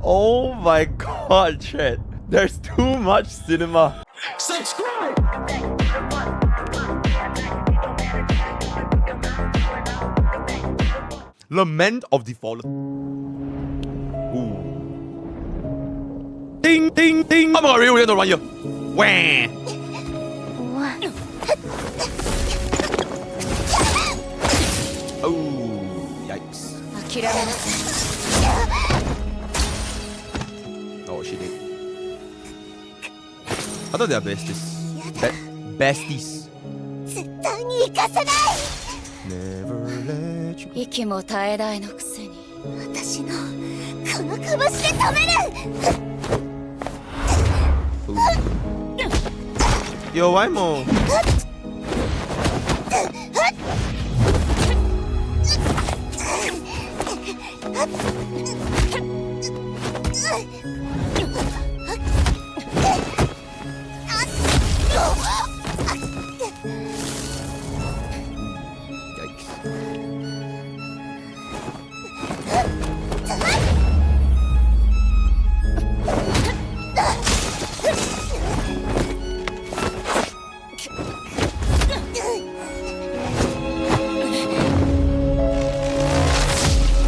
Oh my god, chat. There's too much cinema. Subscribe! Lament of the Fallen. Ooh. Ding, ding, ding. Oh my god, really don't run here. Wah. Oh, yikes. Oh, she did. I thought they are besties. Besties. Never let you. 息も絶え絶えのくせに私のこの拳で止める。 Yo, why more?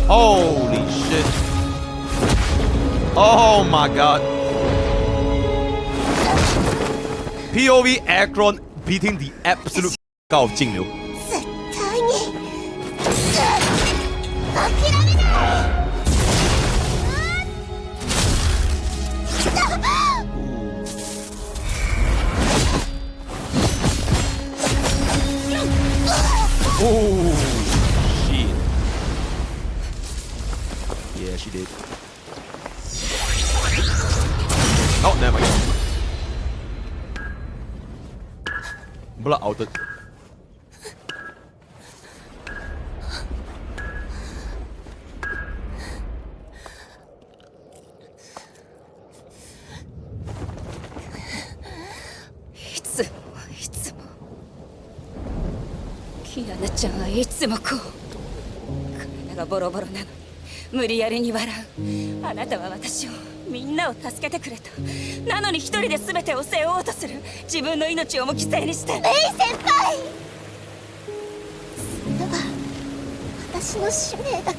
Holy shit. Oh my god. POV Akron beating the absolute out of Jingliu. 絶対に諦めない。 Oh shit. Yeah, she did. Oh, never mind. Blood outed.いつもキアナちゃんはいつもこう体がボロボロなのに無理やりに笑う。あなたは私をみんなを助けてくれた。なのに一人で全てを背負おうとする。自分の命をも犠牲にして。メイ先輩、それは私の使命だから。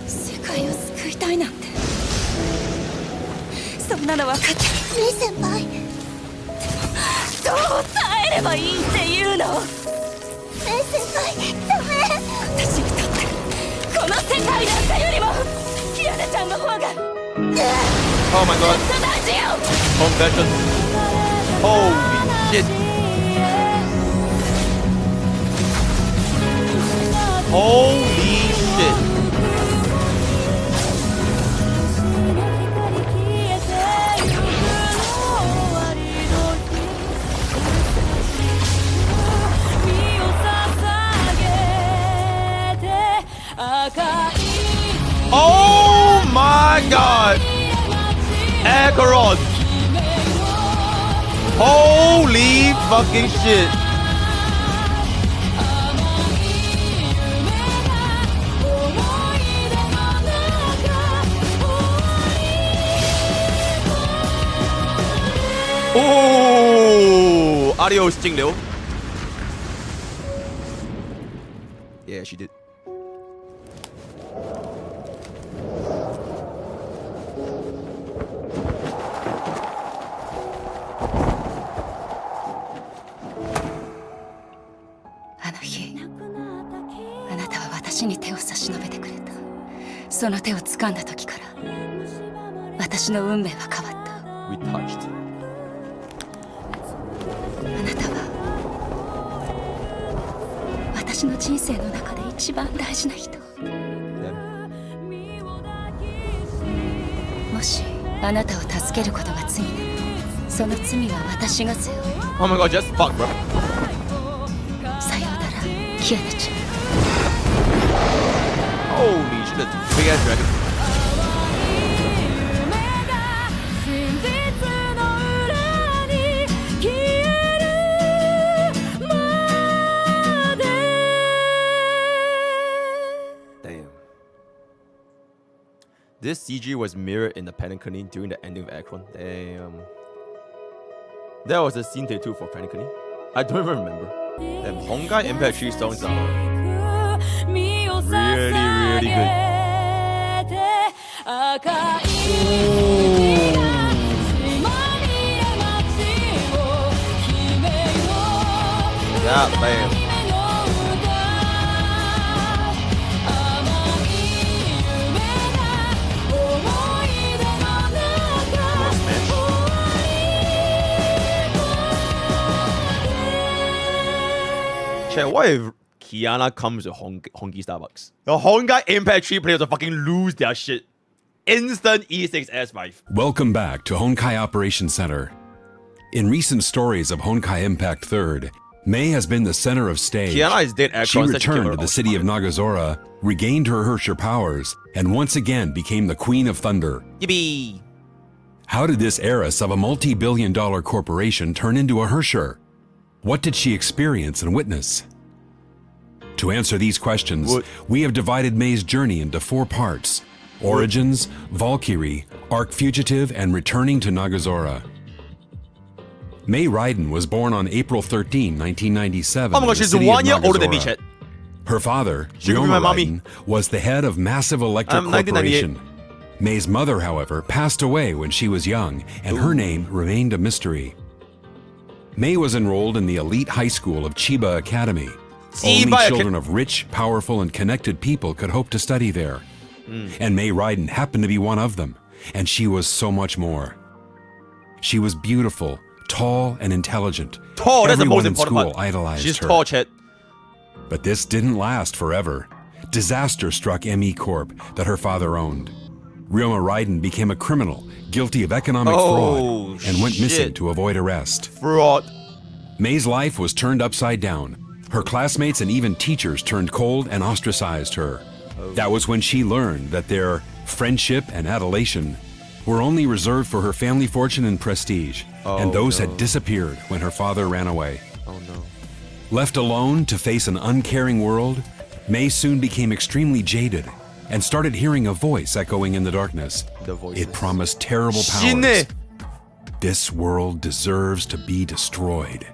世界を救いたいなんてそんなの分かってる。メイ先輩、どう耐えればいいっていうの。メイ先輩、ダメ。私にとってこの世界なんかよりもキアナちゃんの方が Oh my god. ずっと大事よ。 Confession. Holy shit. Holy shit. Oh my god! Acheron! Holy fucking shit! Oh! Adios, Jingliu. Yeah, she did.あなたは私に手を差し伸べてくれた。その手を掴んだ時から私の運命は変わった。 We touched. あなたは私の人生の中で一番大事な人。もしあなたを助けることが罪ならその罪は私が背負う。 Oh my god, just fuck, bro. さようならキアナちゃん。 Holy shit, that's a big ass dragon. this CG was mirrored in the Panic during the ending of Akron. Damn. There was a scene day too for Panic. I don't even remember. Damn, Honkai Impact 3 songs are really good. Yeah, bam. Chat, what if Kiana comes to Honky Starbucks? The Honkai Impact 3 players will fucking lose their shit. Instant E6 S5. Welcome back to Honkai Operations Center. In recent stories of Honkai Impact 3rd, Mei has been the center of stage. Kiana is dead. She returned to the city of Nagazora, regained her Herrscher powers, and once again became the Queen of Thunder. Yippee! How did this heiress of a multi-billion-dollar corporation turn into a Herrscher? What did she experience and witness? To answer these questions, we have divided Mei's journey into 4 parts: Origins, Valkyrie, Arc Fugitive, and Returning to Nagazora. Mei Raiden was born on April 13, 1997. Oh my gosh, she's 1 year older than me, chat. Her father, She could be Ryoma my mommy. Raiden, was the head of Massive Electric 1998. Corporation. Mei's mother, however, passed away when she was young, and her name remained a mystery. Mei was enrolled in the elite high school of Chiba Academy. Only children of rich, powerful, and connected people could hope to study there. And Mei Raiden happened to be one of them, and she was so much more. She was beautiful, tall, and intelligent. Tall, that's the most Everyone in important school part. idolized She's her. tall, chat. But this didn't last forever. Disaster struck ME Corp that her father owned. Ryoma Raiden became a criminal, guilty of economic fraud, and went missing to avoid arrest. Fraud. Mei's life was turned upside down. Her classmates and even teachers turned cold and ostracized her. That was when she learned that their friendship and adulation were only reserved for her family fortune and prestige, and those had disappeared when her father ran away. Oh no. Left alone to face an uncaring world, Mei soon became extremely jaded and started hearing a voice echoing in the darkness. The voices. It promised terrible powers. This world deserves to be destroyed.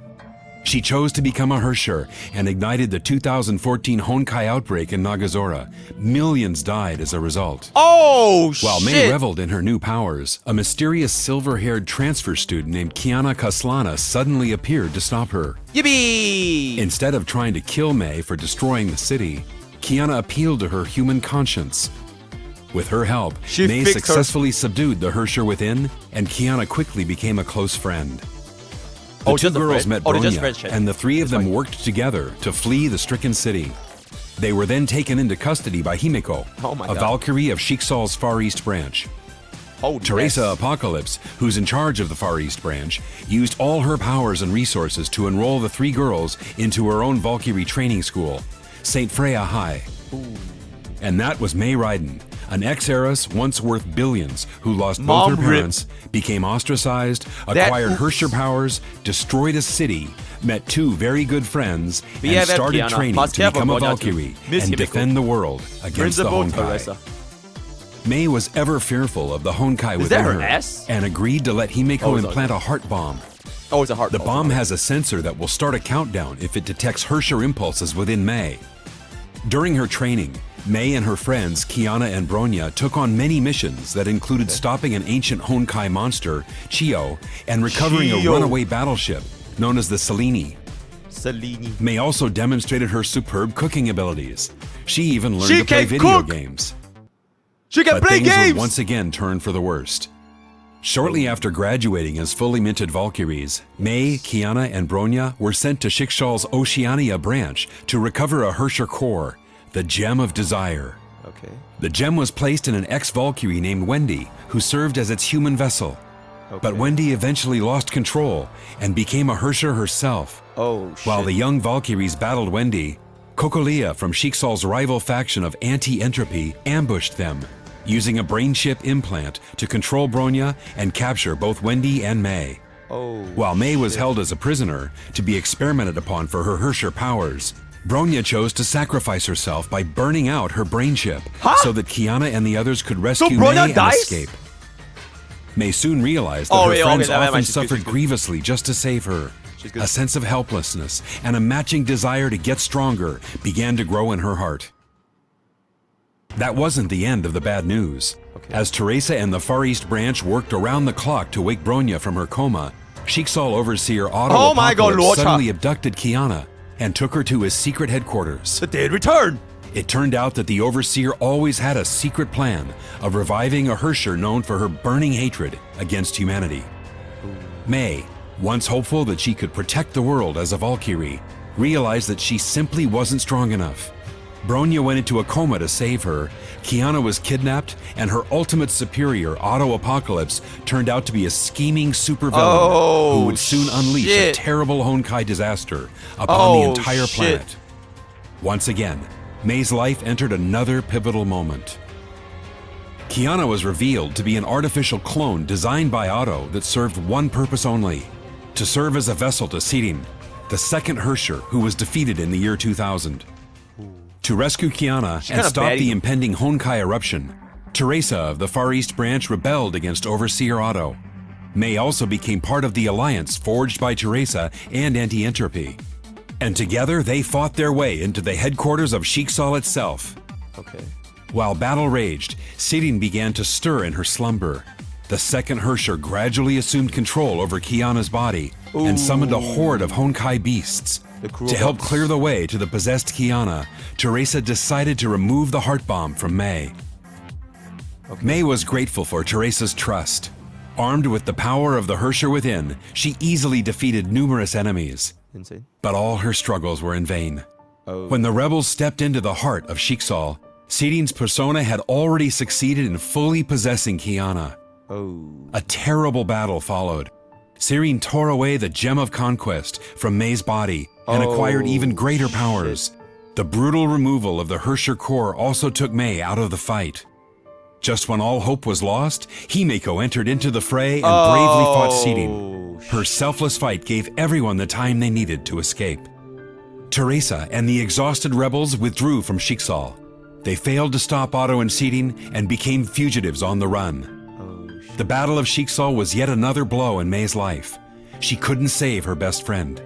She chose to become a Herrscher and ignited the 2014 Honkai outbreak in Nagazora. Millions died as a result. Oh, While shit. Mei reveled in her new powers, a mysterious silver-haired transfer student named Kiana Kaslana suddenly appeared to stop her. Yippee! Instead of trying to kill Mei for destroying the city, Kiana appealed to her human conscience. With her help, She Mei fixed her- successfully subdued the Herrscher within, and Kiana quickly became a close friend. The two just a girls friend? met They're just Bronya, friends, chat. and the 3 of them fine. worked together to flee the stricken city. They were then taken into custody by Himeko, Oh my a God. Valkyrie of Shiksal's Far East branch. Holy Teresa mess. Apocalypse, who's in charge of the Far East branch, used all her powers and resources to enroll the 3 girls into her own Valkyrie training school, St. Freya High. And that was Mei Raiden, an ex-heiress once worth billions who lost both her Mom rip. parents, became ostracized, acquired Herrscher powers, destroyed a city, met 2 very good friends, and BFF started Kiana. training Must to care for become a Bronya too. Valkyrie Miss and Himeko. defend the world against the Principal Honkai. Teresa. Mei was ever fearful of the Honkai Is that within her ass? and agreed to let Himeko Oh, it's implant a heart bomb. Oh, it's a heart. The bomb has a sensor that will start a countdown if it detects Herrscher impulses within Mei. During her training, Mei and her friends Kiana and Bronya took on many missions that included stopping an ancient Honkai monster, Chio, and recovering a Chio. runaway battleship known as the Selene. Selene. Mei also demonstrated her superb cooking abilities. She even learned She to play can video cook! games. She can But play things games! would once again turn for the worst. Shortly after graduating as fully minted Valkyries, Mei, Kiana, and Bronya were sent to Shiksal's Oceania branch to recover a Herrscher core, the Gem of Desire. Okay. The gem was placed in an ex-Valkyrie named Wendy, who served as its human vessel. But Wendy eventually lost control and became a Herrscher herself. Oh, shit. While the young Valkyries battled Wendy, Kokolia from Shiksal's rival faction of Anti-Entropy ambushed them, using a brain chip implant to control Bronya and capture both Wendy and Mei. Oh, While Mei was held as a prisoner to be experimented upon for her Herrscher powers, Bronya chose to sacrifice herself by burning out her brain chip so that Kiana and the others could rescue Bronya May and dies? escape. May soon realized that her friends never mind, often she's good, suffered she's good. grievously just to save her. good. A sense of helplessness and a matching desire to get stronger began to grow in her heart. That wasn't the end of the bad news. As Teresa and the Far East branch worked around the clock to wake Bronya from her coma, Sheiksaul overseer Otto Oh my God, Apocalypse Luocha. suddenly abducted Kiana and took her to his secret headquarters. The dead return. It turned out that the overseer always had a secret plan of reviving a Herrscher known for her burning hatred against humanity. May, once hopeful that she could protect the world as a Valkyrie, realized that she simply wasn't strong enough. Bronya went into a coma to save her, Kiana was kidnapped, and her ultimate superior, Otto Apocalypse, turned out to be a scheming supervillain who would soon unleash a terrible Honkai disaster upon the entire planet. Once again, May's life entered another pivotal moment. Kiana was revealed to be an artificial clone designed by Otto that served one purpose only: to serve as a vessel to Sirin, the second Herrscher who was defeated in the year 2000. To rescue Kiana and stop the impending Honkai eruption, Teresa of the Far East branch rebelled against Overseer Otto. May also became part of the alliance forged by Teresa and Anti-Entropy. And together they fought their way into the headquarters of Sheiksaul itself. While battle raged, Sirin began to stir in her slumber. The second Herrscher gradually assumed control over Kiana's body and summoned a horde of Honkai beasts. To help clear the way to the possessed Kiana, Teresa decided to remove the heart bomb from May. May was grateful for Teresa's trust. Armed with the power of the Herrscher within, she easily defeated numerous enemies. But all her struggles were in vain. When the rebels stepped into the heart of Sheiksaul, Sirin's persona had already succeeded in fully possessing Kiana. A terrible battle followed. Sirin tore away the Gem of Conquest from May's body and acquired even greater powers. The brutal removal of the Herrscher core also took May out of the fight. Just when all hope was lost, Himeko entered into the fray and bravely fought Sirin. Her selfless fight gave everyone the time they needed to escape. Teresa and the exhausted rebels withdrew from Sheiksaul. They failed to stop Otto and Sirin and became fugitives on the run. The Battle of Sheiksaul was yet another blow in May's life. She couldn't save her best friend.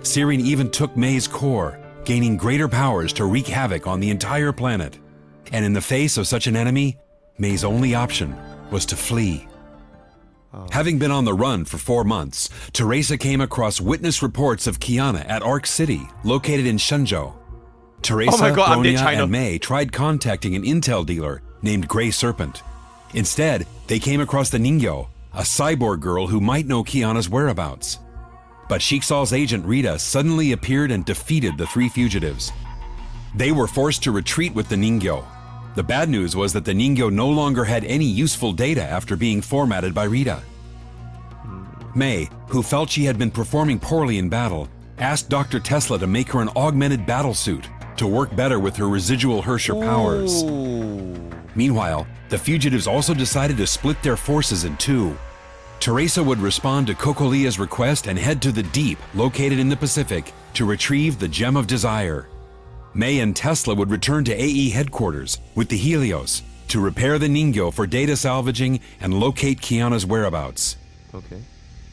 Sirin even took May's core, gaining greater powers to wreak havoc on the entire planet. And in the face of such an enemy, May's only option was to flee. Having been on the run for 4 months, Teresa came across witness reports of Kiana at Arc City, located in Shenzhou. Teresa, Bronya, and May tried contacting an intel dealer named Grey Serpent. Instead, they came across the Ningyo, a cyborg girl who might know Kiana's whereabouts. But Sheiksaul's agent Rita suddenly appeared and defeated the 3 fugitives. They were forced to retreat with the Ningyo. The bad news was that the Ningyo no longer had any useful data after being formatted by Rita. May, who felt she had been performing poorly in battle, asked Dr. Tesla to make her an augmented battlesuit to work better with her residual Herrscher powers. Meanwhile, the fugitives also decided to split their forces in 2. Teresa would respond to Kokolia's request and head to the Deep, located in the Pacific, to retrieve the Gem of Desire. May and Tesla would return to AE headquarters with the Helios to repair the Ningyo for data salvaging and locate Kiana's whereabouts.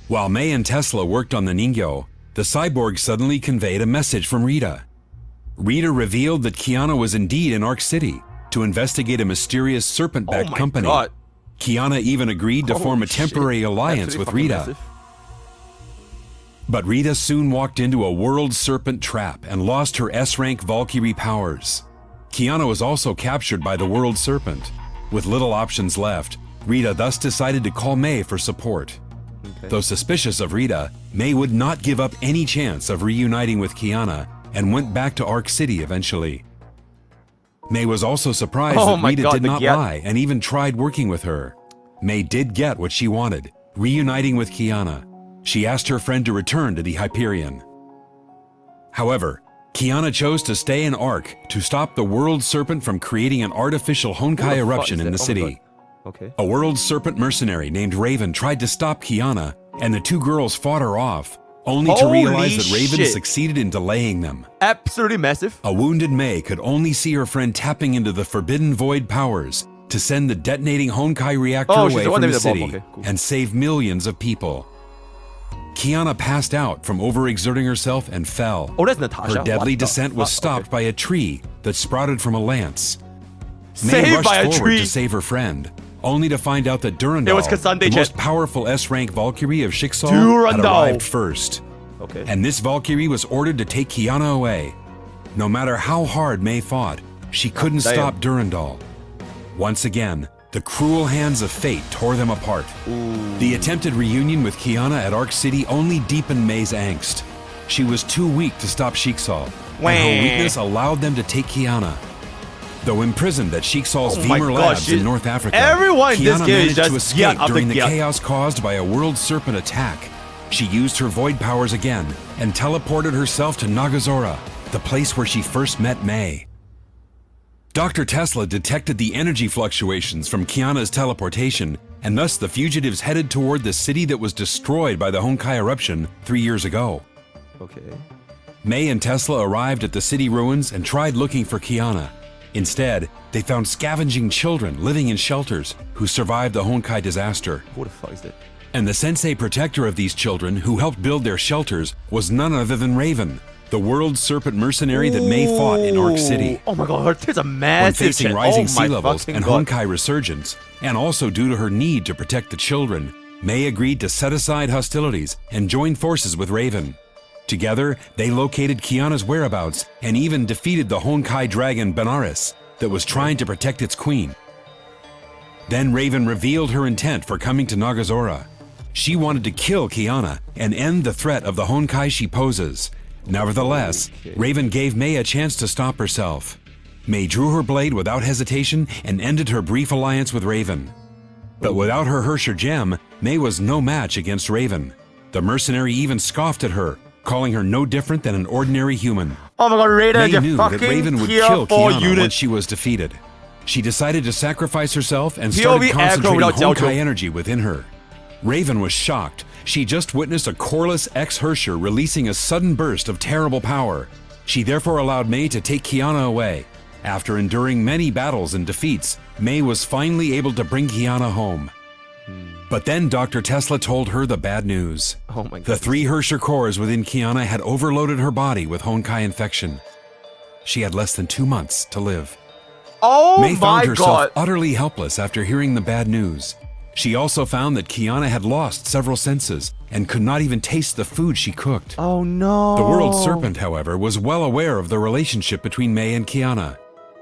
While May and Tesla worked on the Ningyo, the cyborg suddenly conveyed a message from Rita. Rita revealed that Kiana was indeed in Arc City to investigate a mysterious serpent-backed company. Kiana even agreed to form a temporary alliance with Rita. Massive. But Rita soon walked into a world serpent trap and lost her S-rank Valkyrie powers. Kiana was also captured by the world serpent. With little options left, Rita thus decided to call May for support. Though suspicious of Rita, May would not give up any chance of reuniting with Kiana and went back to Arc City eventually. May was also surprised that Rita did not lie and even tried working with her. May did get what she wanted, reuniting with Kiana. She asked her friend to return to the Hyperion. However, Kiana chose to stay in Arc to stop the World Serpent from creating an artificial Honkai eruption in the city. A World Serpent mercenary named Raven tried to stop Kiana, and the 2 girls fought her off, only to realize that Holy Raven shit. succeeded in delaying them. Absolutely massive. A wounded May could only see her friend tapping into the forbidden void powers to send the detonating Honkai reactor Oh, she's away the one from the that made the city bomb. Okay, cool. and save millions of people. Kiana passed out from overexerting herself and fell. Oh, that's Natasha. Her deadly What the descent was fuck? stopped Okay. by a tree that sprouted from a lance. May Saved rushed by a forward tree. to save her friend, only to find out that Durandal, It was Cassandre the Chet. most powerful S-rank Valkyrie of Schicksal, had Durandal. arrived first. Okay. And this Valkyrie was ordered to take Kiana away. No matter how hard May fought, she couldn't damn. stop Durandal. Once again, the cruel hands of fate tore them apart. The attempted reunion with Kiana at Arc City only deepened May's angst. She was too weak to stop Schicksal, and her weakness allowed them to take Kiana. Though imprisoned at Schicksal's Oh my Femur gosh, Labs in dude. North Africa, Everyone in this Kiana game is managed to just escape get after during the get. chaos caused by a World Serpent attack. She used her void powers again and teleported herself to Nagazora, the place where she first met May. Dr. Tesla detected the energy fluctuations from Kiana's teleportation, and thus the fugitives headed toward the city that was destroyed by the Honkai eruption 3 years ago. Okay. May and Tesla arrived at the city ruins and tried looking for Kiana. Instead, they found scavenging children living in shelters who survived the Honkai disaster. Who the fuck is that? And the sensei protector of these children who helped build their shelters was none other than Raven, the world serpent mercenary that May fought in Arc City. Oh my god, her tits are When massive. facing shit. rising Oh sea my levels fucking and god. Honkai resurgence, and also due to her need to protect the children, May agreed to set aside hostilities and join forces with Raven. Together, they located Kiana's whereabouts and even defeated the Honkai dragon Benares that was trying to protect its queen. Then Raven revealed her intent for coming to Nagazora. She wanted to kill Kiana and end the threat of the Honkai she poses. Nevertheless, Raven gave May a chance to stop herself. May drew her blade without hesitation and ended her brief alliance with Raven. But without her Hersher gem, May was no match against Raven. The mercenary even scoffed at her, calling her no different than an ordinary human. Oh my god, Raiden, May you knew fucking that Raven would tier kill 4 Kiana unit. once she was defeated. She decided to sacrifice herself and POV started aggro concentrating without Honkai Jiaozhou. energy within her. Raven was shocked. She just witnessed a coreless ex-Hersher releasing a sudden burst of terrible power. She therefore allowed May to take Kiana away. After enduring many battles and defeats, May was finally able to bring Kiana home. But then Dr. Tesla told her the bad news. Oh my god. The 3 Hersher cores within Kiana had overloaded her body with Honkai infection. She had less than 2 months to live. Oh May my found herself god. utterly helpless after hearing the bad news. She also found that Kiana had lost several senses and could not even taste the food she cooked. Oh no. The World Serpent, however, was well aware of the relationship between May and Kiana.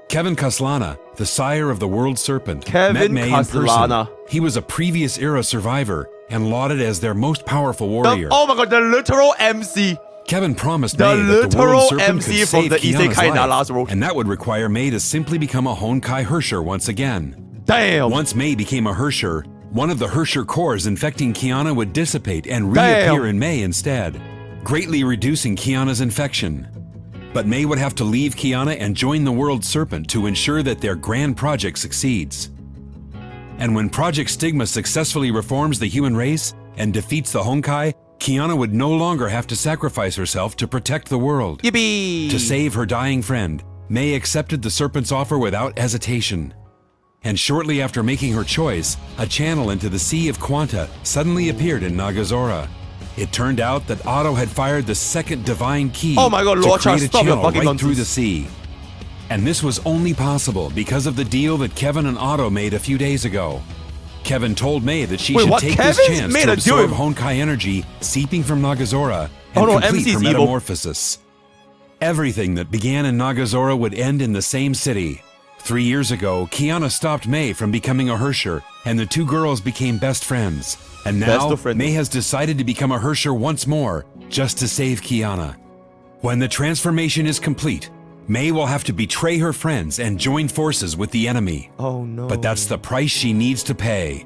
Kevin Kaslana, the sire of the World Serpent, met Kevin May in Kaslana. person. He was a previous era survivor and lauded as their most powerful warrior. Oh my god, the literal MC. Kevin promised The May that the literal World Serpent MC could from save the Kiana's Isekai life, Naruto world. and that would require May to simply become a Honkai Hersher once again. Damn. Once May became a Hersher, one of the Hersher cores infecting Kiana would dissipate and reappear Damn. in May instead, greatly reducing Kiana's infection. But May would have to leave Kiana and join the World Serpent to ensure that their grand project succeeds. And when Project Stigma successfully reforms the human race and defeats the Honkai, Kiana would no longer have to sacrifice herself to protect the world. Yippee. To save her dying friend, May accepted the Serpent's offer without hesitation. And shortly after making her choice, a channel into the Sea of Quanta suddenly appeared in Nagazora. It turned out that Otto had fired the second divine key Oh my god, to Lord Charles, create a stop your channel fucking right nonsense. through the sea. And this was only possible because of the deal that Kevin and Otto made a few days ago. Kevin told May that she Wait, should what? take Kevin's this chance made to a deal absorb with- Honkai energy seeping from Nagazora and Oh no, complete MC her is evil. metamorphosis. Everything that began in Nagazora would end in the same city. 3 years ago, Kiana stopped May from becoming a Hersher, and the two girls became best friends. And Best now, of friends. May has decided to become a Hersher once more, just to save Kiana. When the transformation is complete, May will have to betray her friends and join forces with the enemy. Oh no. But that's the price she needs to pay.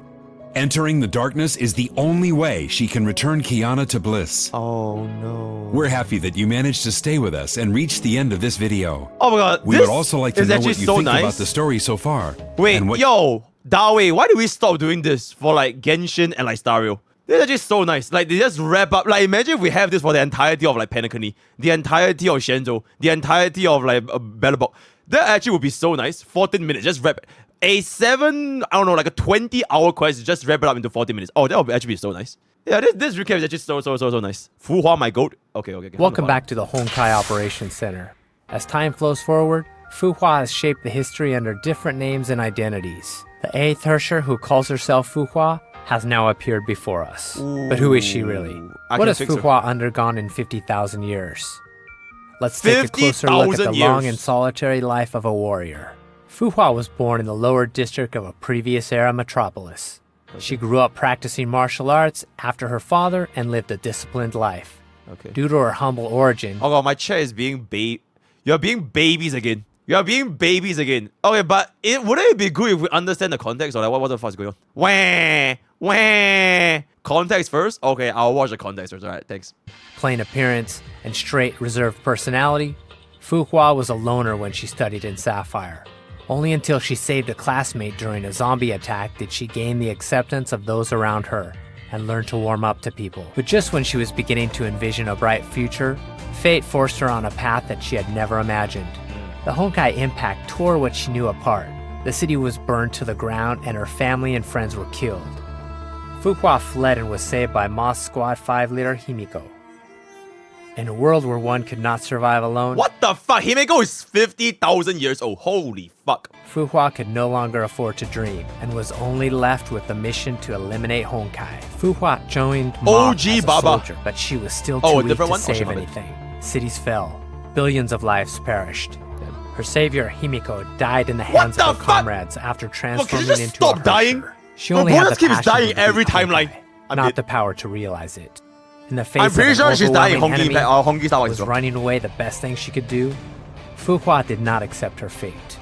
Entering the darkness is the only way she can return Kiana to bliss. Oh no. We're happy that you managed to stay with us and reach the end of this video. Oh my god. We this would also like to is know actually what you so think nice. about the story so far. Wait, and what yo, Dawe, why do we stop doing this for like Genshin and like Stario? They're just so nice. Like, they just wrap up. Like, imagine if we have this for the entirety of, like, Penacony, the entirety of Shenzhou, the entirety of, like, Bellabok. That actually would be so nice. 14 minutes, just wrap it. A 20-hour quest, just wrap it up into 40 minutes. Oh, that would actually be so nice. Yeah, this recap is actually so nice. Fu Hua, my goat. Okay. Welcome back to the Honkai Operations Center. As time flows forward, Fu Hua has shaped the history under different names and identities. The 8th Herrscher, who calls herself Fu Hua, has now appeared before us. But who is she really? What has Fu Hua undergone in 50,000 years? Let's take a closer look at the long and solitary life of a warrior. Fu Hua was born in the lower district of a previous era metropolis. She grew up practicing martial arts after her father and lived a disciplined life. Due to her humble origin... Oh god, my chair is being You're being babies again. Okay, but wouldn't it be good if we understand the context or like what the fuck is going on? Wah. Context first? Okay, I'll watch the context first. Alright, thanks. Plain appearance and straight, reserved personality, Fu Hua was a loner when she studied in Sapphire. Only until she saved a classmate during a zombie attack did she gain the acceptance of those around her and learn to warm up to people. But just when she was beginning to envision a bright future, fate forced her on a path that she had never imagined. The Honkai Impact tore what she knew apart. The city was burned to the ground and her family and friends were killed. Fu Hua fled and was saved by Moss Squad 5 leader Himiko. In a world where one could not survive alone... What the fuck? Himiko is 50,000 years old. Holy fuck. Fu Hua could no longer afford to dream and was only left with the mission to eliminate Honkai. Fu Hua joined Moss as a soldier, but she was still too weak to save anything. Cities fell. Billions of lives perished. Her savior, Himiko, died in the hands of her comrades after transforming into a Herrscher. She only had the passion dying every timeline. Not the power to realize it. In the face I'm pretty sure she's dying. Honkai Star was running away the best thing she could do. Fu Hua did not accept her fate.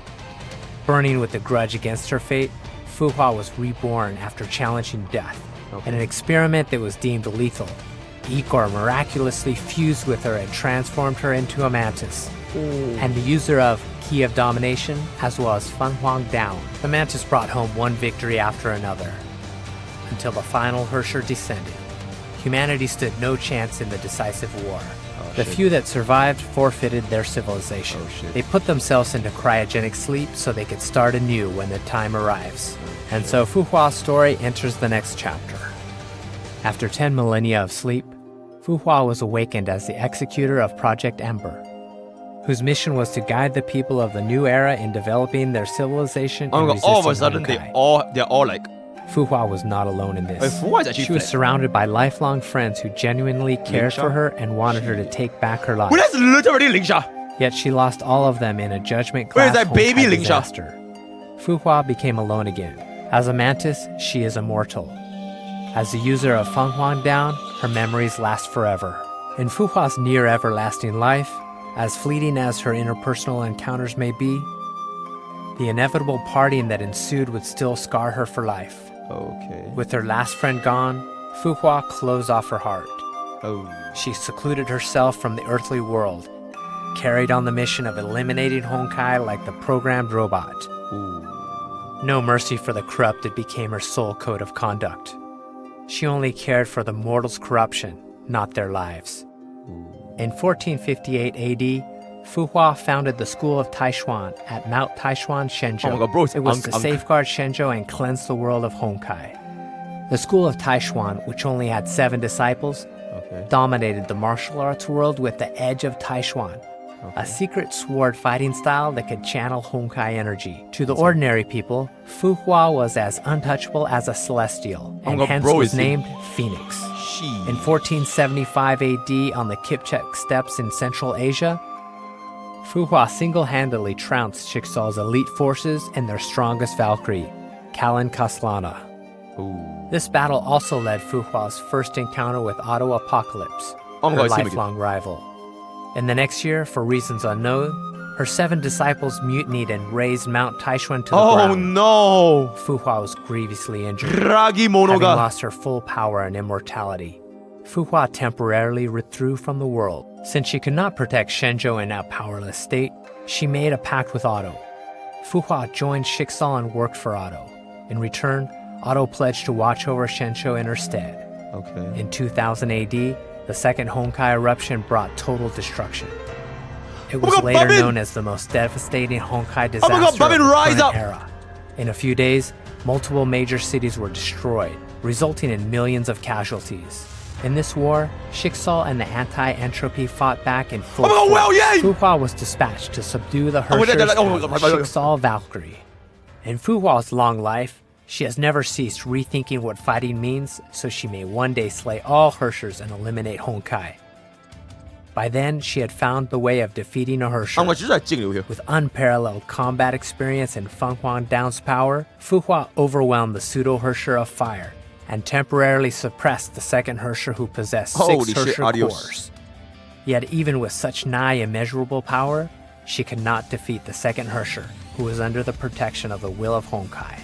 Burning with a grudge against her fate, Fu Hua was reborn after challenging death. In an experiment that was deemed lethal, Ikor miraculously fused with her and transformed her into a mantis. And the user of Key of Domination, as well as Fan Huang Down, the mantis brought home one victory after another, until the final Herrscher descended. Humanity stood no chance in the decisive war. The few that survived forfeited their civilization. They put themselves into cryogenic sleep so they could start anew when the time arrives. And so Fu Hua's story enters the next chapter. After 10 millennia of sleep, Fu Hua was awakened as the executor of Project Ember, whose mission was to guide the people of the new era in developing their civilization and resisting all of a sudden Honkai. they're all like... Fu Hua was not alone in this. Fu Hua is actually she was surrounded by lifelong friends who genuinely cared for her and wanted her to take back her life. Well, that's literally Ling Sha. Yet she lost all of them in a judgment class Where's that baby Honkai Ling Sha? disaster. Fu Hua became alone again. As a mantis, she is immortal. As the user of Fan Huang Down, her memories last forever. In Fu Hua's near everlasting life, as fleeting as her interpersonal encounters may be, the inevitable parting that ensued would still scar her for life. Okay. With her last friend gone, Fu Hua closed off her heart. Oh. She secluded herself from the earthly world, carried on the mission of eliminating Honkai like the programmed robot. Ooh. No mercy for the corrupted became her sole code of conduct. She only cared for the mortals' corruption, not their lives. In 1458 AD, Fu Hua founded the School of Taishuan at Mount Taishuan, Shenzhou. Oh my god, bro, it was to safeguard Shenzhou and cleanse the world of Honkai. The School of Taishuan, which only had 7 disciples, dominated the martial arts world with the Edge of Taishuan, a secret sword fighting style that could channel Honkai energy. To the ordinary people, Fu Hua was as untouchable as a celestial, and hence was named Phoenix. In 1475 AD, on the Kipchak steppes in Central Asia, Fu Hua single-handedly trounced Chickasaws' elite forces and their strongest Valkyrie, Kaslana. This battle also led Fu Hua's first encounter with Auto Apocalypse, her lifelong rival. In the next year, for reasons unknown, her 7 disciples mutinied and razed Mount Taishuan to the ground. Oh no! Fu Hua was grievously injured, having lost her full power and immortality. Fu Hua temporarily withdrew from the world. Since she could not protect Shenzhou in a powerless state, she made a pact with Otto. Fu Hua joined Chickasaw and worked for Otto. In return, Otto pledged to watch over Shenzhou in her stead. Okay. In 2000 AD, the second Honkai eruption brought total destruction. It was God, later Babin! known as the most devastating Honkai disaster God, Babin, of the rise current up! era. In a few days, multiple major cities were destroyed, resulting in millions of casualties. In this war, Shixal and the anti-entropy fought back in full force. well, yay! Fuhua was dispatched to subdue the Oh, Hershers God, as Shixal Valkyrie. In Fuhua's long life, she has never ceased rethinking what fighting means, so she may one day slay all Hershers and eliminate Honkai. By then, she had found the way of defeating a Hersher. 我就是在静流 here. With unparalleled combat experience and Feng Huang Down's power, Fuhua overwhelmed the pseudo-Hersher of fire and temporarily suppressed the second Hersher who possessed Holy 6 shit, Hersher adios. cores. Yet even with such nigh immeasurable power, she could not defeat the second Hersher, who was under the protection of the will of Honkai.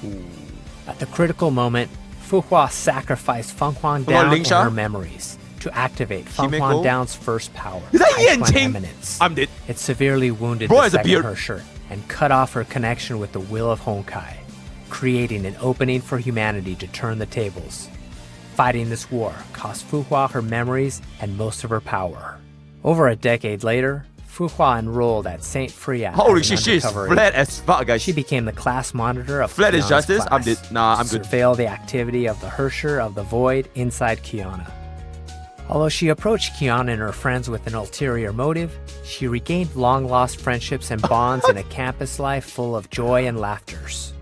At the critical moment, Fuhua sacrificed Feng Huang Down and her memories to activate Feng Huang Down's first power, Taishuan Eminence. I'm dead. It severely wounded Bro the has a second beard. Hersher and cut off her connection with the will of Honkai, creating an opening for humanity to turn the tables. Fighting this war cost Fuhua her memories and most of her power. Over a decade later, Fuhua enrolled at St. Freya. Holy as an shit, she's undercover flat agent. as fuck, guys. She became the class monitor of Flat is Kiana's justice? I'm class, dead. Nah, I'm good. Surveil the activity of the Hersher of the Void inside Kiana. Although she approached Kiana and her friends with an ulterior motive, she regained long-lost friendships and bonds in a campus life full of joy and laughters.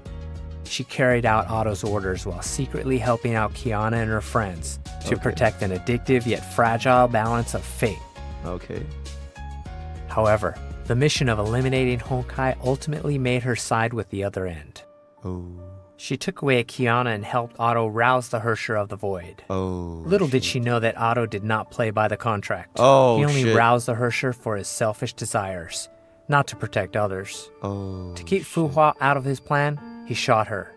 She carried out Otto's orders while secretly helping out Kiana and her friends to protect an addictive yet fragile balance of fate. Okay. However, the mission of eliminating Honkai ultimately made her side with the other end. Oh. She took away Kiana and helped Otto rouse the Hersher of the Void. Oh. Little did she know that Otto did not play by the contract. Oh, he only shit. roused the Hersher for his selfish desires, not to protect others. Oh. To keep Fuhua out of his plan, he shot her.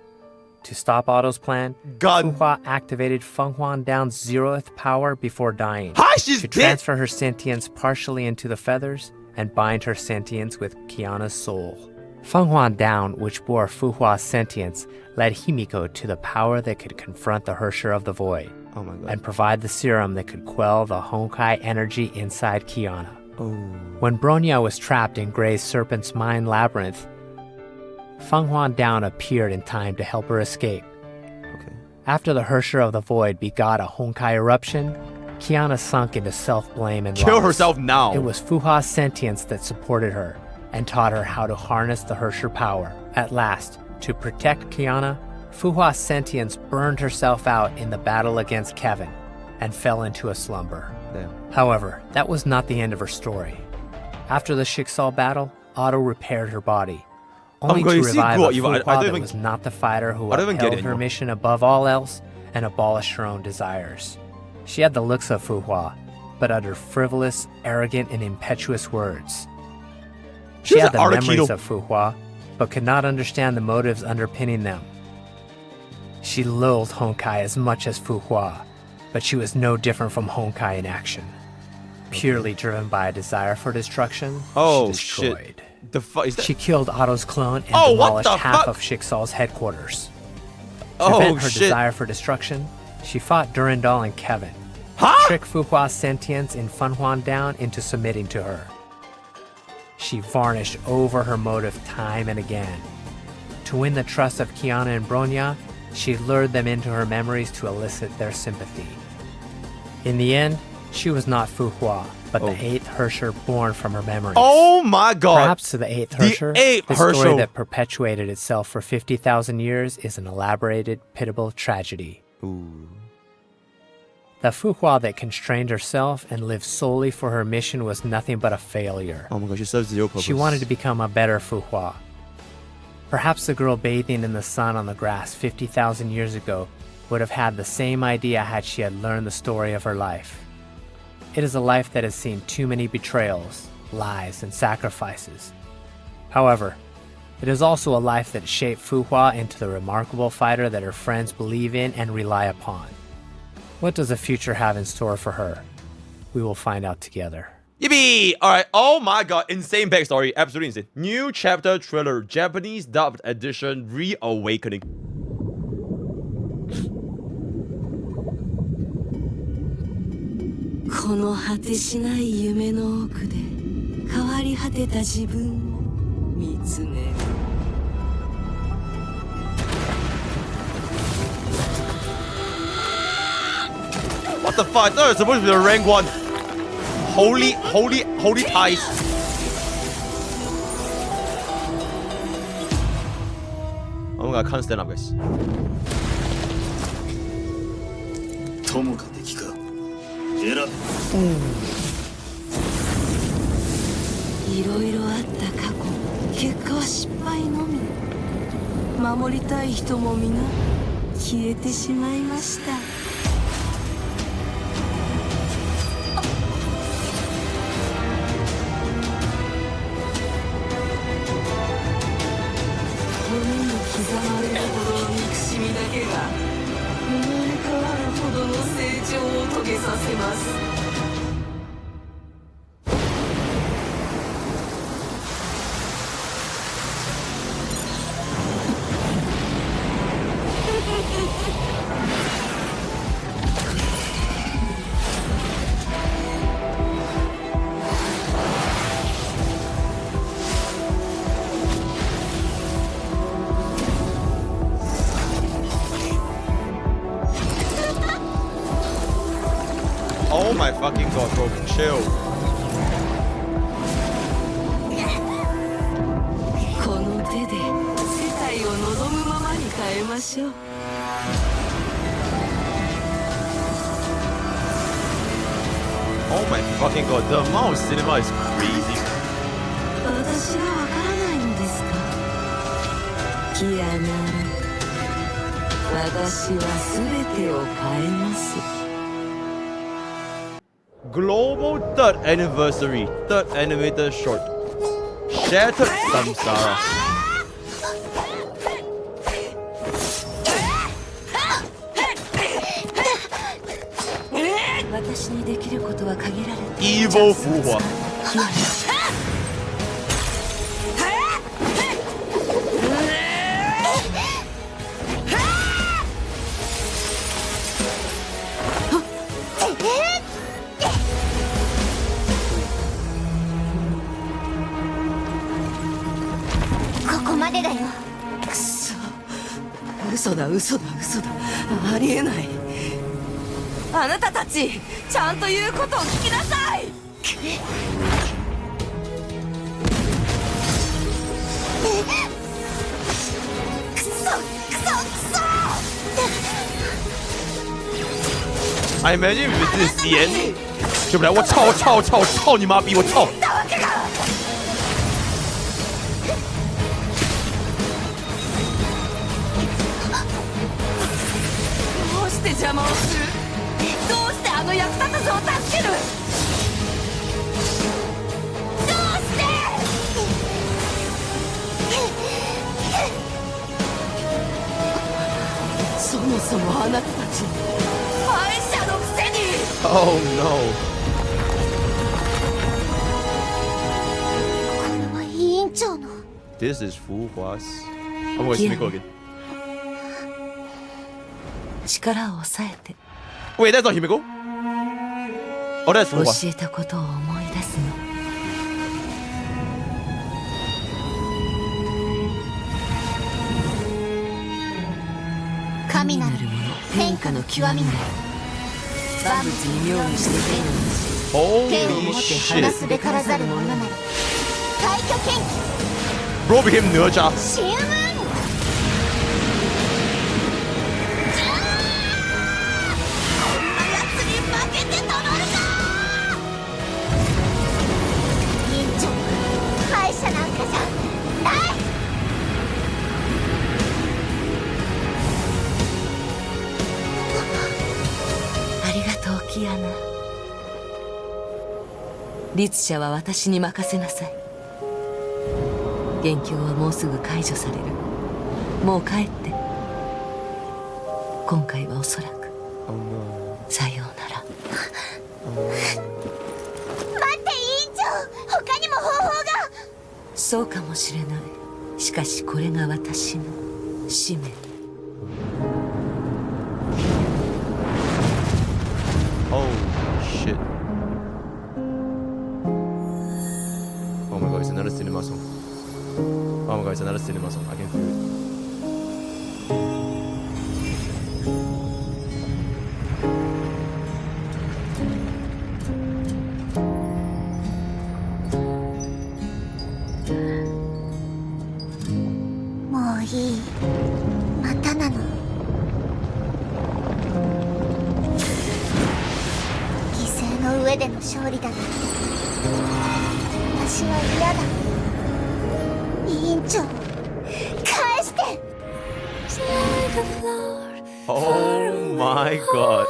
To stop Otto's plan, God. Fuhua activated Feng Huang Down's 0th power before dying. Hi, she's to dead. transfer her sentience partially into the feathers and bind her sentience with Kiana's soul. Feng Huang Down, which bore Fuhua's sentience, led Himiko to the power that could confront the Hersher of the Void Oh my god. and provide the serum that could quell the Honkai energy inside Kiana. Oh. When Bronya was trapped in Grey's Serpent's Mind Labyrinth, Feng Huang Down appeared in time to help her escape. Okay. After the Hersher of the Void begot a Honkai eruption, Kiana sunk into self-blame and Kill loss. herself now. It was Fuhua's sentience that supported her and taught her how to harness the Hersher power. At last, to protect Kiana, Fuhua's sentience burned herself out in the battle against Kevin and fell into a slumber. Damn. However, that was not the end of her story. After the Shixal battle, Otto repaired her body, only going to to see revive Guo, a Eva. I Fuhua don't that even- was not the fighter who I don't even get upheld it her anymore. mission above all else and abolished her own desires. She had the looks of Fuhua, but uttered frivolous, arrogant, and impetuous words. She She's had the an memories Articuno. of Fuhua, but could not understand the motives underpinning them. She loathed Honkai as much as Fuhua, but she was no different from Honkai in action. Purely driven by a desire for destruction, Oh, she shit. destroyed. The fuck is that? She killed Otto's clone and Oh, what demolished the half fuck? of Shixal's headquarters. To Oh, vent her shit. desire for destruction, she fought Durandal and Kevin, Huh? tricked Fuhua's sentience in Feng Huang Down into submitting to her. She varnished over her motive time and again. To win the trust of Kiana and Bronya, she lured them into her memories to elicit their sympathy. In the end, she was not Fuhua, but Oh. the 8th Hersher born from her memories. Oh my god. Perhaps to the 8th The Hersher, 8th the story Hersher. that perpetuated itself for 50,000 years is an elaborated, pitiable tragedy. Ooh. The Fuhua that constrained herself and lived solely for her mission was nothing but a failure. Oh my god, she serves zero purpose. She wanted to become a better Fuhua. Perhaps the girl bathing in the sun on the grass 50,000 years ago would have had the same idea had she had learned the story of her life. It is a life that has seen too many betrayals, lies, and sacrifices. However, it is also a life that shaped Fuhua into the remarkable fighter that her friends believe in and rely upon. What does the future have in store for her? We will find out together. Yippee! Alright, oh my god, insane backstory, absolutely insane. New chapter trailer, Japanese dubbed edition, Reawakening. この果てしない夢の奥で変わり果てた自分を見つめる。 What the fuck? I thought it was supposed to be the rank one. Holy ties. Oh my god, I can't stand up, guys. 友か敵か選べ。いろいろあった過去、結果は失敗のみ。守りたい人も皆消えてしまいました。骨に刻まれるほどの憎しみだけが生まれ変わるほどの成長を遂げさせます。 Oh my fucking god, bro, chill. この手で世界を望むままに変えましょう。 Oh my fucking god, the amount of cinema is crazy. 私がわからないのですか。キアナ、私は全てを変えます。 Global 3rd anniversary, 3rd animated short. Shattered Samsara. 私にできることは限られて。 Evil 孵化。ここまでだよ。くそ、嘘だ嘘だ嘘だ、ありえない。あなたたちちゃんと言うことを聞きなさい。クソクソクソ。 I imagine if this is the end. 就不来，我操我操我操我操你妈逼我操！ どうして邪魔をする。どうしてあの役立たずを助ける。どうして。そもそもあなたたち敗者のくせに。 Oh no. これは委員長の。 This is Fu Hua's. I'm going to Himiko again. 力を抑えて。 Wait, that's not Himiko? Oh, that's Fu 教 Hua. えたことを思い出すの。神なるもの変化の極みなり。万物に妙にして天を Holy 剣を持って離 shit. すべからざる者なり。快挙剣 Bro became Nurja. 神運。こんな奴に負けてたまるか。委員長敗者なんかじゃない。ありがとうキアナ。律者は私に任せなさい。元凶はもうすぐ解除される。もう帰って。今回はおそらく Oh no. さようなら。待って委員長、他にも方法が。そうかもしれない。しかしこれが私の使命。 Holy shit. cinema song. Oh my god, it's another cinema song. I can feel it. Oh my god.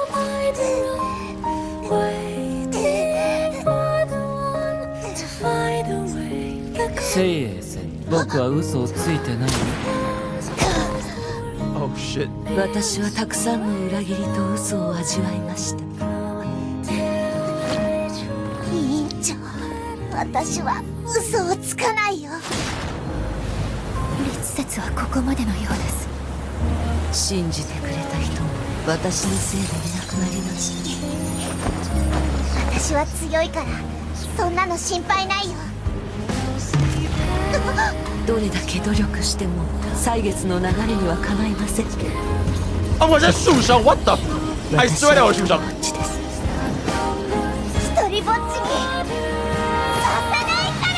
Oh shit. 私はたくさんの裏切りと嘘を味わいました。委員長、私は嘘をつかないよ。律説はここまでのようです。信じてくれた人も私のせいでいなくなりました。私は強いからそんなの心配ないよ。どれだけ努力しても歳月の流れにはかないません。啊！我在树上 ，What the？ 还摔在我树上。一人ぼっちにさせないから。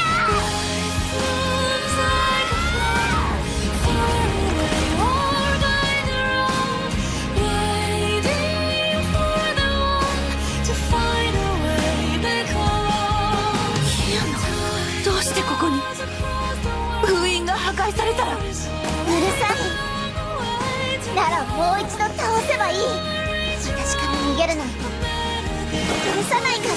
どうしてここに？封印が破壊されたら。うるさい。ならもう一度倒せばいい。私から逃げるなんて許さないから。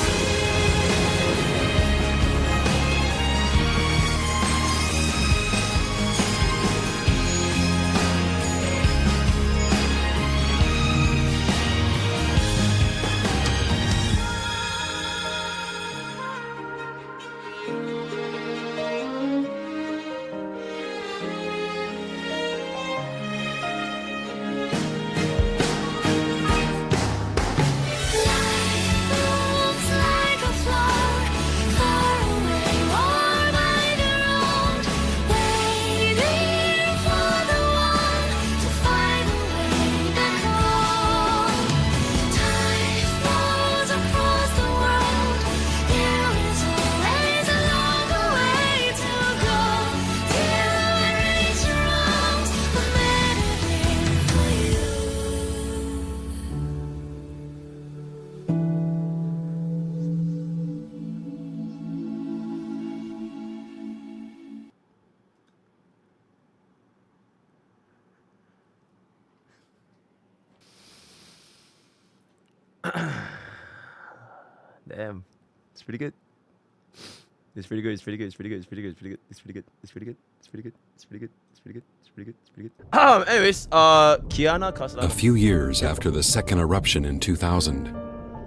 Damn, it's pretty good. It's pretty good. It's pretty good. It's pretty good. It's pretty good. It's pretty good. It's pretty good. It's pretty good. It's pretty good. It's pretty good. It's pretty good. It's pretty good. It's pretty good. Anyways, Kiana, Kaslana. A few years after the second eruption in 2000,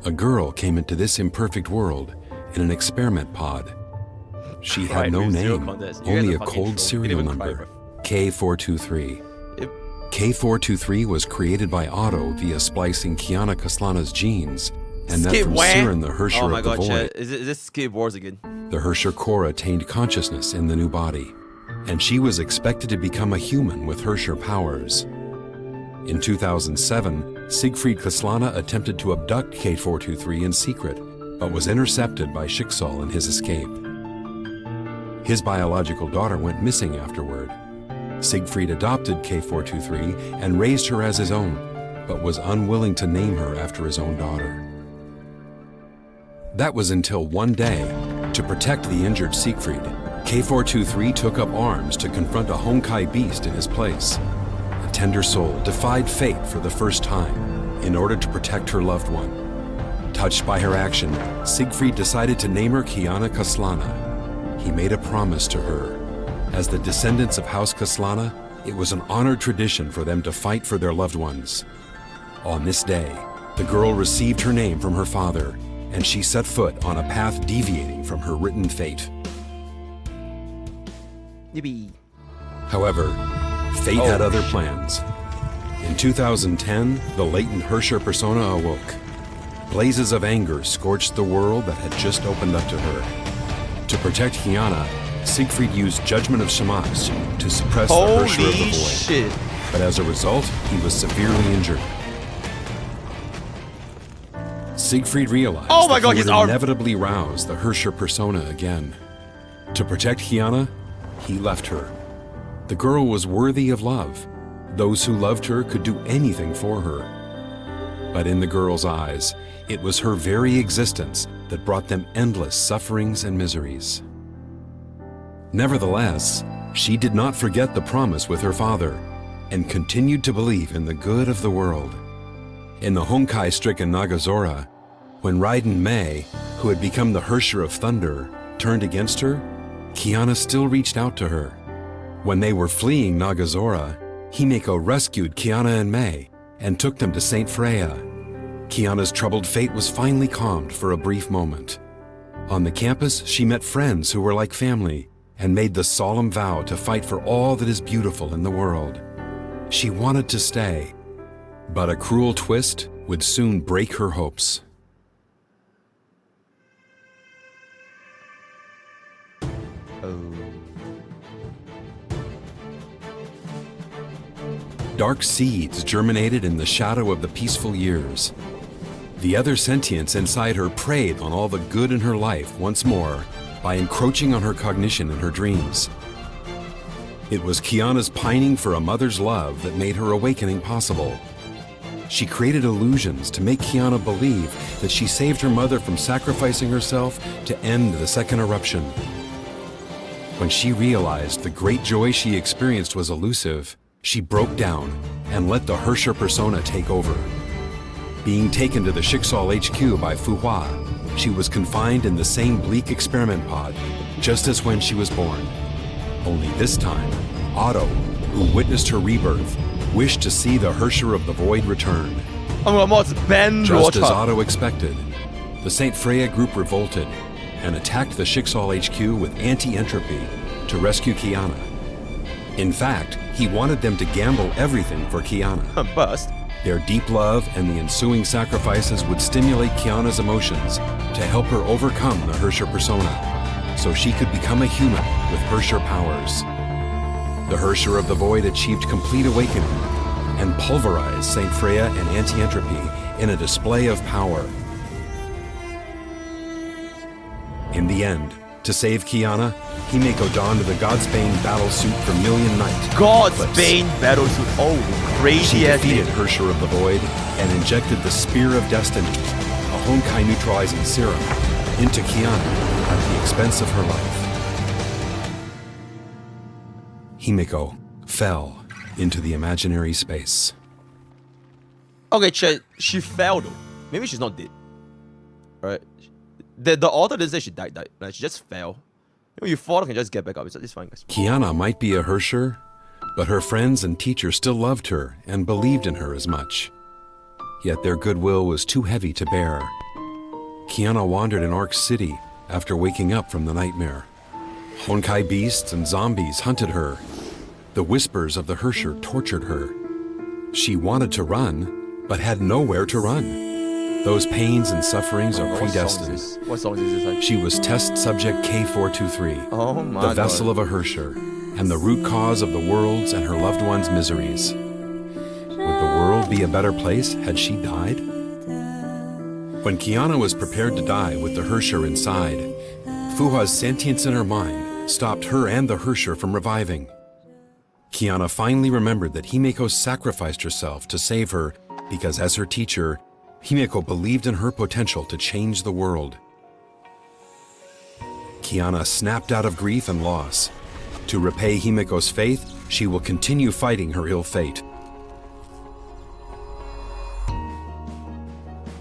a girl came into this imperfect world in an experiment pod. She had no name, only a cold serial number, K423. Yep. K423 was created by Otto via splicing Kiana Kaslana's genes, and that from Siren, the Hersher oh my of the god, Void. Chad. Is this Skate Wars again? The Hersher core attained consciousness in the new body, and she was expected to become a human with Hersher powers. In 2007, Siegfried Kaslana attempted to abduct K423 in secret, but was intercepted by Schicksal in his escape. His biological daughter went missing afterward. Siegfried adopted K423 and raised her as his own, but was unwilling to name her after his own daughter. That was until one day, to protect the injured Siegfried, K423 took up arms to confront a Honkai beast in his place. A tender soul defied fate for the first time in order to protect her loved one. Touched by her action, Siegfried decided to name her Kiana Kaslana. He made a promise to her. As the descendants of House Kaslana, it was an honored tradition for them to fight for their loved ones. On this day, the girl received her name from her father, and she set foot on a path deviating from her written fate. Yippee. However, fate had other plans. In 2010, the latent Hersher persona awoke. Blazes of anger scorched the world that had just opened up to her. To protect Kiana, Siegfried used Judgment of Shamash to suppress the Herrscher of the Holy Void. shit. But as a result, he was severely injured. Siegfried realized Oh my that God, he his would arm- inevitably rouse the Herrscher persona again. To protect Kiana, he left her. The girl was worthy of love. Those who loved her could do anything for her. But in the girl's eyes, it was her very existence that brought them endless sufferings and miseries. Nevertheless, she did not forget the promise with her father and continued to believe in the good of the world. In the Honkai-stricken Nagazora, when Raiden Mei, who had become the Herrscher of Thunder, turned against her, Kiana still reached out to her. When they were fleeing Nagazora, Himeko rescued Kiana and Mei and took them to Saint Freya. Kiana's troubled fate was finally calmed for a brief moment. On the campus, she met friends who were like family and made the solemn vow to fight for all that is beautiful in the world. She wanted to stay, but a cruel twist would soon break her hopes. Dark seeds germinated in the shadow of the peaceful years. The other sentience inside her preyed on all the good in her life once more by encroaching on her cognition and her dreams. It was Kiana's pining for a mother's love that made her awakening possible. She created illusions to make Kiana believe that she saved her mother from sacrificing herself to end the second eruption. When she realized the great joy she experienced was elusive, she broke down and let the Herrscher persona take over. Being taken to the Schicksal HQ by Fu Hua, she was confined in the same bleak experiment pod, just as when she was born. Only this time, Otto, who witnessed her rebirth, wished to see the Herrscher of the Void return. Just as Otto expected, the Saint Freya group revolted and attacked the Schicksal HQ with anti-entropy to rescue Kiana. In fact, he wanted them to gamble everything for Kiana. Bust. Their deep love and the ensuing sacrifices would stimulate Kiana's emotions to help her overcome the Herrscher persona, so she could become a human with Herrscher powers. The Herrscher of the Void achieved complete awakening and pulverized Saint Freya and anti-entropy in a display of power. In the end, to save Kiana, Himeko donned the Godsbane battlesuit from Million Night. Godsbane battlesuit. Oh, crazy She ass defeated name. Herrscher of the Void and injected the Spear of Destiny, a Honkai neutralizing serum, into Kiana at the expense of her life. Himeko fell into the imaginary space. Okay, she fell though. Maybe she's not dead. Alright. The author didn't say she died. Like, she just fell. When you fall, you can just get back up. It's fine, guys. Kiana might be a Herrscher, but her friends and teachers still loved her and believed in her as much. Yet their goodwill was too heavy to bear. Kiana wandered in Ark City after waking up from the nightmare. Honkai beasts and zombies hunted her. The whispers of the Herrscher tortured her. She wanted to run, but had nowhere to run. Those pains and sufferings are predestined. What song is this? She was test subject K423, Oh my the vessel of a Herrscher, and the root cause of the world's and her loved ones' miseries. Would the world be a better place had she died? When Kiana was prepared to die with the Herrscher inside, Fuha's sentience in her mind stopped her and the Herrscher from reviving. Kiana finally remembered that Himeko sacrificed herself to save her because, as her teacher, Himeko believed in her potential to change the world. Kiana snapped out of grief and loss. To repay Himeko's faith, she will continue fighting her ill fate.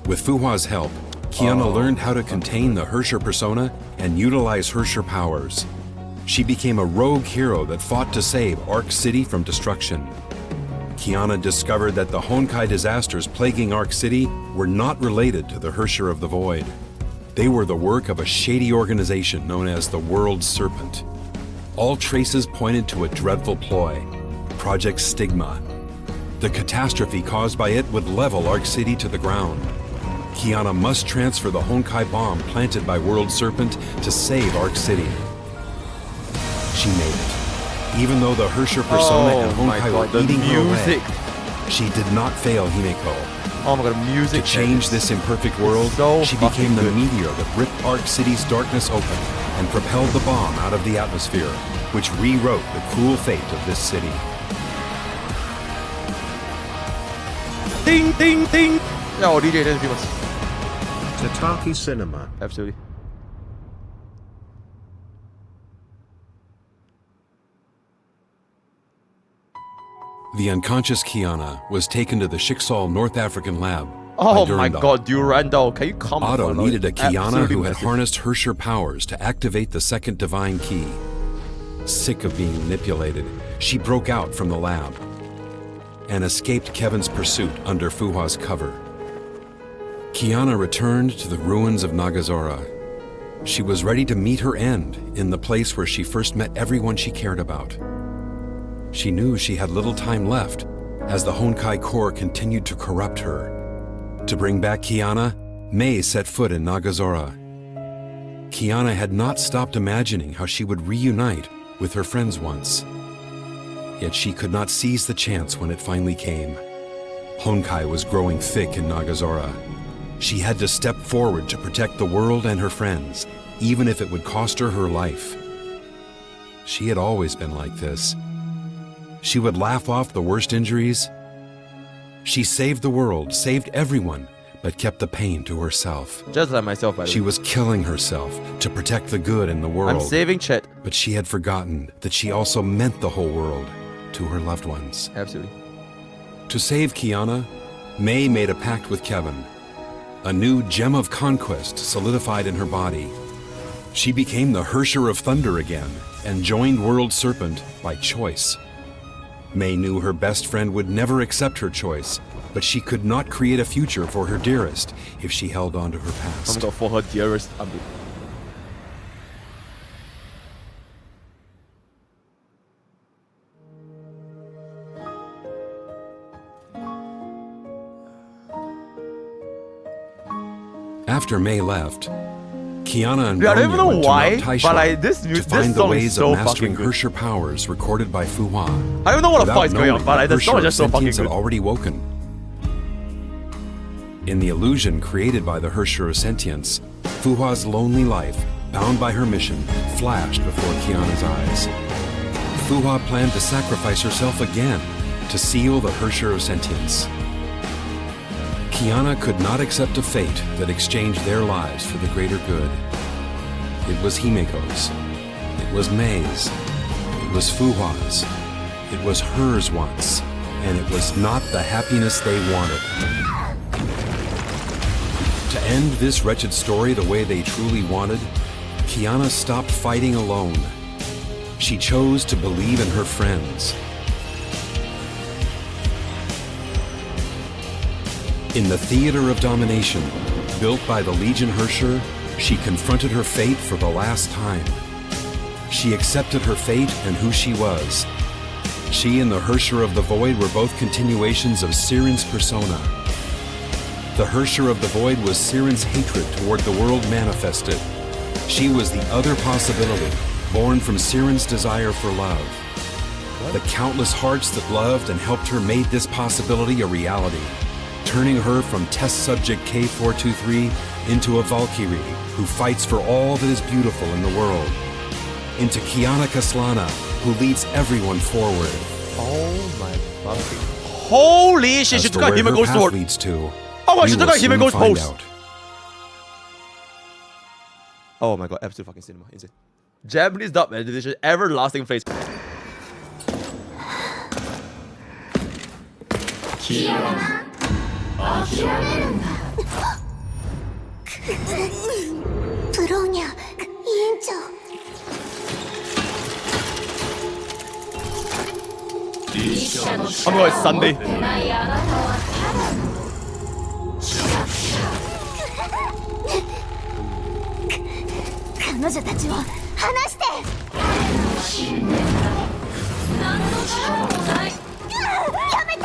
With Fuhua's help, Kiana learned how to contain the Herrscher persona and utilize Herrscher powers. She became a rogue hero that fought to save Ark City from destruction. Kiana discovered that the Honkai disasters plaguing Ark City were not related to the Herrscher of the Void. They were the work of a shady organization known as the World Serpent. All traces pointed to a dreadful ploy, Project Stigma. The catastrophe caused by it would level Ark City to the ground. Kiana must transfer the Honkai bomb planted by World Serpent to save Ark City. she made it. Even though the Herrscher persona and Honkai were eating her away, she did not fail Himeko. Oh my god, music. To change this imperfect world, so she became the good. meteor that ripped Arc City's darkness open and propelled the bomb out of the atmosphere, which rewrote the cruel fate of this city. Ding, ding, ding. Yeah, DJ, thank you very much. Tataki Cinema. Absolutely. The unconscious Kiana was taken to the Schicksal North African lab. Oh by my Durandal. god, Durandal, can you come Otto on? needed a Kiana Absolutely who had massive. harnessed Herrscher powers to activate the second divine key. Sick of being manipulated, she broke out from the lab and escaped Kevin's pursuit under Fuhua's cover. Kiana returned to the ruins of Nagazora. She was ready to meet her end in the place where she first met everyone she cared about. She knew she had little time left as the Honkai core continued to corrupt her. To bring back Kiana, Mei set foot in Nagazora. Kiana had not stopped imagining how she would reunite with her friends once. Yet she could not seize the chance when it finally came. Honkai was growing thick in Nagazora. She had to step forward to protect the world and her friends, even if it would cost her her life. She had always been like this. She would laugh off the worst injuries. She saved the world, saved everyone, but kept the pain to herself. Just like myself, by the She way. was killing herself to protect the good in the world. I'm saving Chet. But she had forgotten that she also meant the whole world to her loved ones. Absolutely. To save Kiana, Mei made a pact with Kevin. A new gem of conquest solidified in her body. She became the Herrscher of Thunder again and joined World Serpent by choice. Mei knew her best friend would never accept her choice, but she could not create a future for her dearest if she held on to her Oh my past. god, for her dearest. After Mei left, Kiana and Dude, I don't even Bronya know went to why, Mount Taishan but like this to find the song ways is so of mastering fucking good. Herrscher powers recorded by Fuhua. I don't know what the Without fuck is going on, knowing but like, that the song is Herrscher just so fucking sentience had good. already woken. In the illusion created by the Herrscher of Sentience, Fuhua's lonely life, bound by her mission, flashed before Kiana's eyes. Fuhua planned to sacrifice herself again to seal the Herrscher of Sentience. Kiana could not accept a fate that exchanged their lives for the greater good. It was Himeko's. It was Mei's. It was Fuhua's. It was hers once, and it was not the happiness they wanted. To end this wretched story the way they truly wanted, Kiana stopped fighting alone. She chose to believe in her friends. In the theater of domination, built by the Legion Herrscher, she confronted her fate for the last time. She accepted her fate and who she was. She and the Herrscher of the Void were both continuations of Siren's persona. The Herrscher of the Void was Siren's hatred toward the world manifested. She was the other possibility, born from Siren's desire for love. The countless hearts that loved and helped her made this possibility a reality, turning her from test subject K423 into a Valkyrie who fights for all that is beautiful in the world, into Kiana Kaslana, who leads everyone forward. Oh my fucking. Holy shit, As she for took out where Hime her Ghost path Sword. leads to, Oh my, we she took will out Hime soon Ghost find Post. out. Oh my god, absolute fucking cinema. Insane. Japanese dub edition, everlasting phrase.プローニャ委員長 Oh my god, it's Sunday.彼女たちを離してやめて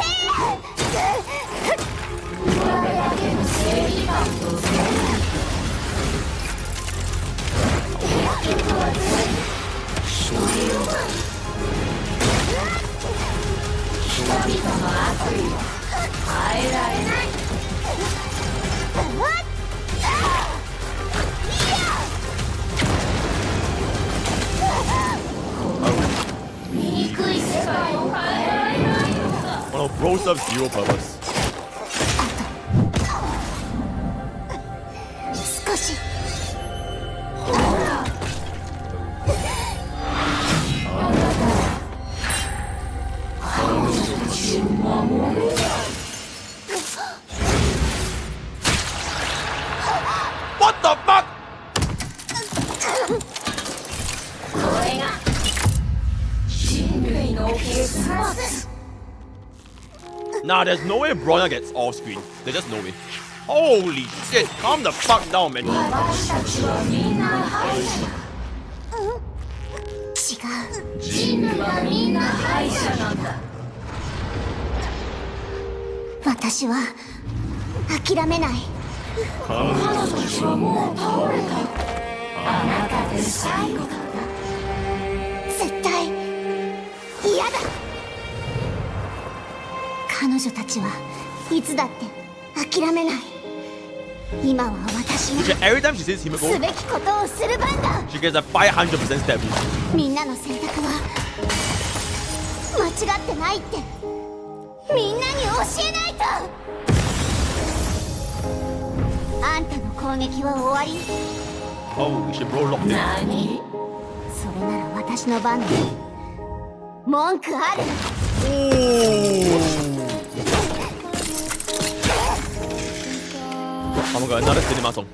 most of zero purpose. 少し What the fuck? Nah, there's no way Brawler gets off screen. There's just no way. Holy shit, calm the fuck down, man. 違う私は諦めない絶対嫌だ彼女たちはいつだって諦めない今は私が Every time she says Himiko, すべきことをする番だ she gets a 500% stab boost. みんなの選択は間違ってないってみんなに教えないとあんたの攻撃は終わり Oh, she bro locked in. それなら私の番だ文句ある Oh my god, another cinema song.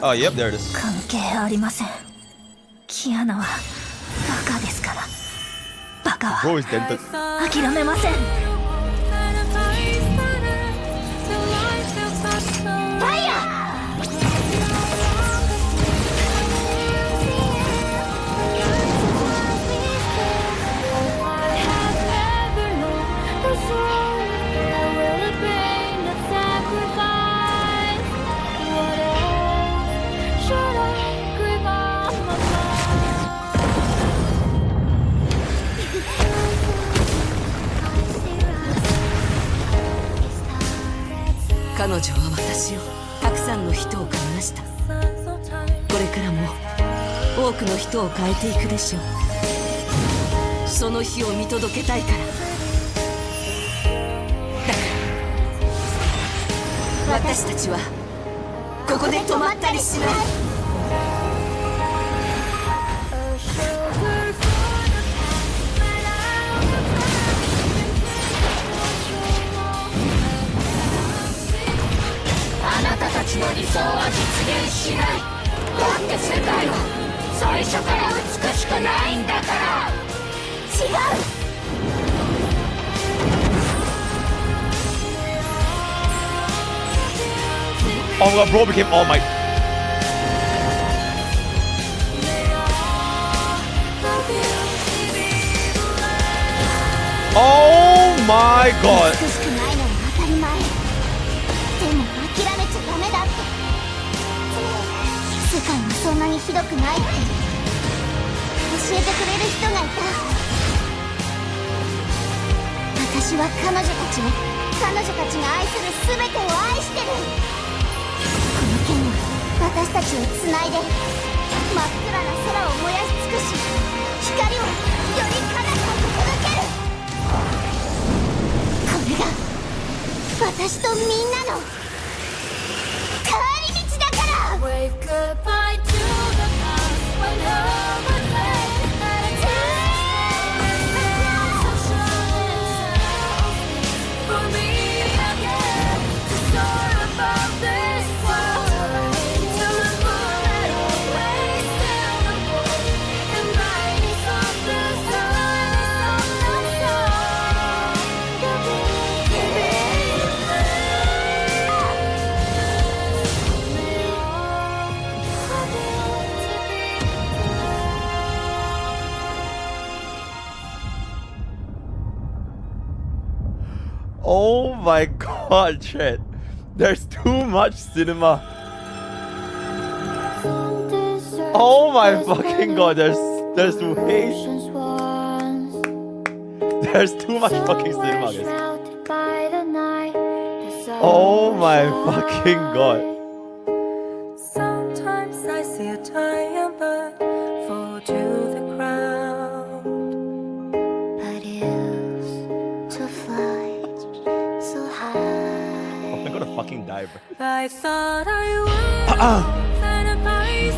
Oh, yep, there it is. 関係ありませんキアナはバカですからバカは Bro is dented. 諦めませんファイヤー 彼女は私をたくさんの人を変えました。これからも多くの人を変えていくでしょう。その日を見届けたいから。だから私たちはここで止まったりしない。あなたたちの理想は実現しない。だって世界は最初から美しくないんだから。違う。Oh my god, bro became All Might. Oh my god. 美しくないのは当たり前。でも諦めちゃダメだって。世界はそんなにひどくないって教えてくれる人がいた。私は彼女たちを、彼女たちが愛する全てを愛してる。この剣は私たちをつないで真っ暗な空を燃やし尽くし、光をより彼方に届ける。これが私とみんなの帰り道だから。Wave goodbye to the past when love was late at a time for me again to soar above this world, to remove it all, waste in the void and brightness of the sun, Oh my god, chat. There's too much cinema. Oh my fucking god, there's way. There's too much fucking cinema, guys. Oh my fucking god. Sometimes I see a giant bird fall to the ground. But used to fly so high. I'm gonna fucking die, bro. I thought I would find a place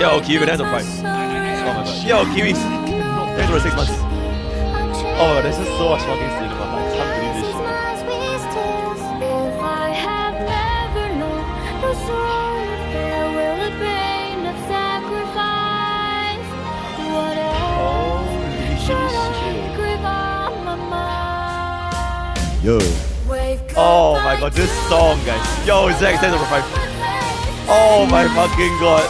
Yo, Kiwi, that's a price. Oh my god. Yo, Kiwi. Thanks for the 6 months. Oh my god, there's just so much fucking cinema. I can't believe this shit. If I have never known the soul, there will have been a sacrifice. What else should I grip on my mind? Yo. Oh my god, this song, guys. Yo, Zach, thanks for 5. Oh my fucking god.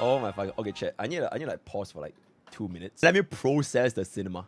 Oh my fucking. Okay, chat. I need to like pause for like 2 minutes. Let me process the cinema.